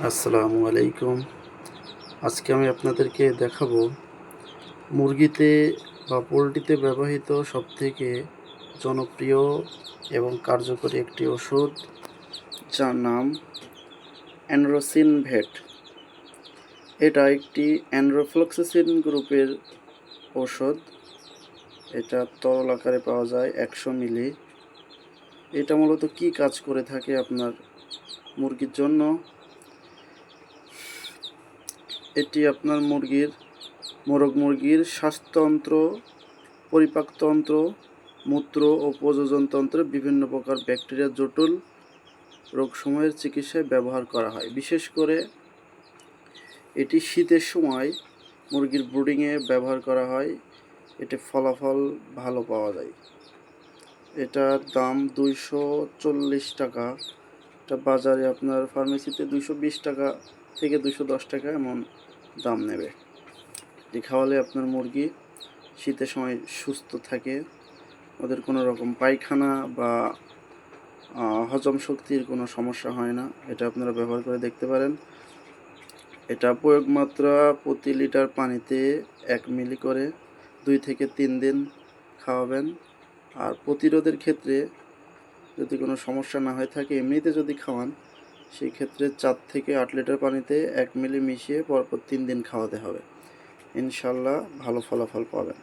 আসসালামু আলাইকুম। আজকে আমি আপনাদেরকে দেখাবো মুরগিতে বা পোলট্রিতে ব্যবহৃত সবথেকে জনপ্রিয় এবং কার্যকরী একটি ওষুধ, যার নাম অ্যানরোসিন ভেট। এটা একটি অ্যানরোফ্লক্সাসিন গ্রুপের ওষুধ। এটা তরল আকারে পাওয়া যায় 100 মিলি। এটা মূলত কি কাজ করে থাকে আপনার মুরগির জন্য? এটি আপনার মোরগ মুরগির শ্বাসতন্ত্র, পরিপাকতন্ত্র, মূত্র ও প্রজননতন্ত্রে বিভিন্ন প্রকার ব্যাকটেরিয়ার জটিল রোগসমূহের চিকিৎসায় ব্যবহার করা হয়। বিশেষ করে এটি শীতের সময় মুরগির ব্রুডিংয়ে ব্যবহার করা হয়। এতে ফলাফল ভালো পাওয়া যায়। এটার দাম 240 টাকা। এটা বাজারে আপনার ফার্মেসিতে 220 টাকা থেকে 210 টাকা এমন দাম নেবে। এটি খাওয়ালে আপনার মুরগি শীতের সময় সুস্থ থাকে, ওদের কোনো রকম পায়খানা বা হজম শক্তির কোনো সমস্যা হয় না। এটা আপনারা ব্যবহার করে দেখতে পারেন। এটা প্রয়োগ মাত্রা প্রতি লিটার পানিতে 1 মিলি করে 2 থেকে 3 দিন খাওয়াবেন। আর প্রতিরোধের ক্ষেত্রে যদি কোনো সমস্যা না হয়ে থাকে, এমনিতে যদি খাওয়ান, সেই ক্ষেত্রে 4 থেকে 8 লিটার পানিতে 1 মিলি মিশিয়ে পরপর 3 দিন খাওয়াতে হবে। ইনশাল্লাহ ভালো ফলাফল পাবেন।